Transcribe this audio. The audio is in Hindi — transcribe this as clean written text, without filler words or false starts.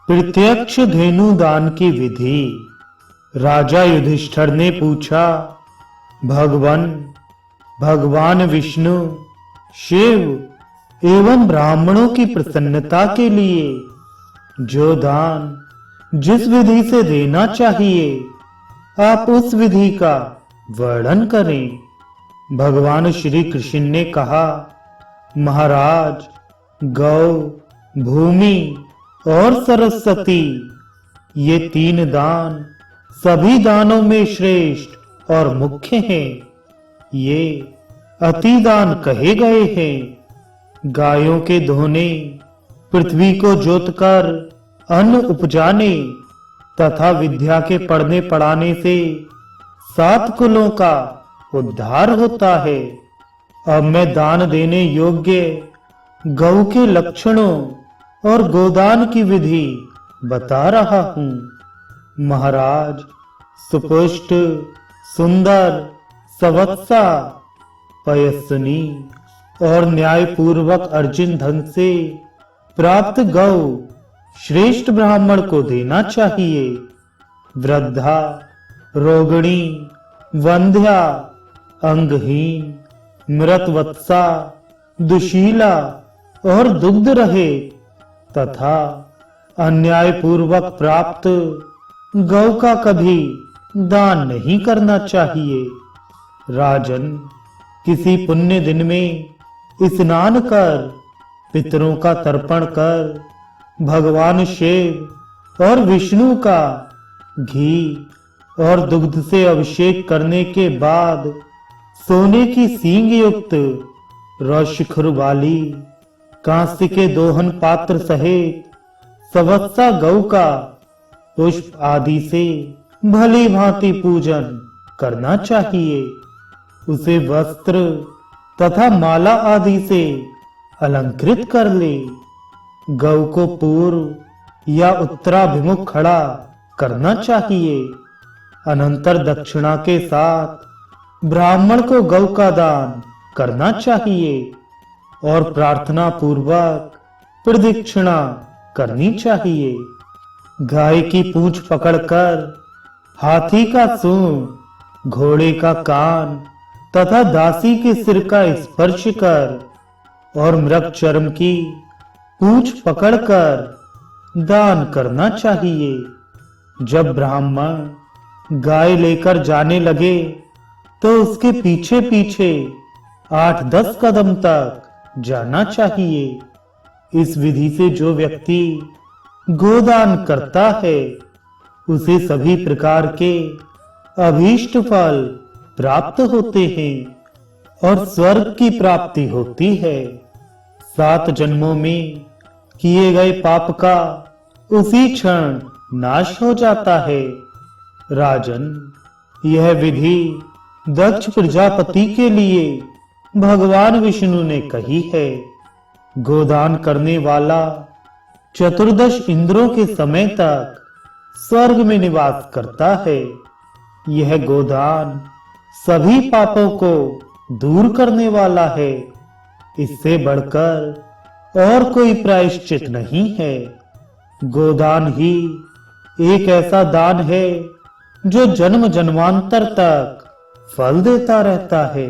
प्रत्यक्ष धेनु दान की विधि। राजा युधिष्ठिर ने पूछा, भगवान विष्णु, शिव एवं ब्राह्मणों की प्रसन्नता के लिए जो दान जिस विधि से देना चाहिए, आप उस विधि का वर्णन करें। भगवान श्री कृष्ण ने कहा, महाराज, गौ, भूमि और सरस्वती, ये 3 दान सभी दानों में श्रेष्ठ और मुख्य हैं। ये अतिदान कहे गए हैं। गायों के धोने, पृथ्वी को जोतकर अन्न उपजाने तथा विद्या के पढ़ने पढ़ाने से 7 कुलों का उद्धार होता है। अब मैं दान देने योग्य गौ के लक्षणों और गोदान की विधि बता रहा हूं। महाराज, सुपुष्ट, सुंदर, सवत्सा, पयस्विनी और न्यायपूर्वक अर्जित धन से प्राप्त गौ श्रेष्ठ ब्राह्मण को देना चाहिए। वृद्धा, रोगिणी, वंध्या, अंगहीन, मृतवत्सा, दुशीला और दुग्ध रहे तथा अन्यायपूर्वक प्राप्त गौ का कभी दान नहीं करना चाहिए। राजन, किसी पुण्य दिन में स्नान कर, पितरों का तर्पण कर, भगवान शिव और विष्णु का घी और दुग्ध से अभिषेक करने के बाद सोने की सींग युक्त रौशिखर वाली कांस्य के दोहन पात्र सहित सवत्सा गौ का पुष्प आदि से भली भांति पूजन करना चाहिए। उसे वस्त्र तथा माला आदि से अलंकृत कर ले। गौ को पूर्व या उत्तराभिमुख खड़ा करना चाहिए। अनंतर दक्षिणा के साथ ब्राह्मण को गौ का दान करना चाहिए और प्रार्थना पूर्वक प्रदक्षिणा करनी चाहिए। गाय की पूंछ पकड़कर, हाथी का सूंड, घोड़े का कान तथा दासी के सिर का स्पर्श कर और मृग चर्म की पूंछ पकड़कर दान करना चाहिए। जब ब्राह्मण गाय लेकर जाने लगे तो उसके पीछे पीछे 8-10 कदम तक जाना चाहिए। इस विधि से जो व्यक्ति गोदान करता है उसे सभी प्रकार के अभीष्ट फल प्राप्त होते हैं और स्वर्ग की प्राप्ति होती है। 7 जन्मों में किए गए पाप का उसी क्षण नाश हो जाता है। राजन, यह विधि दक्ष प्रजापति के लिए भगवान विष्णु ने कही है। गोदान करने वाला 14 इंद्रों के समय तक स्वर्ग में निवास करता है। यह गोदान सभी पापों को दूर करने वाला है। इससे बढ़कर और कोई प्रायश्चित नहीं है। गोदान ही एक ऐसा दान है जो जन्म जन्मांतर तक फल देता रहता है।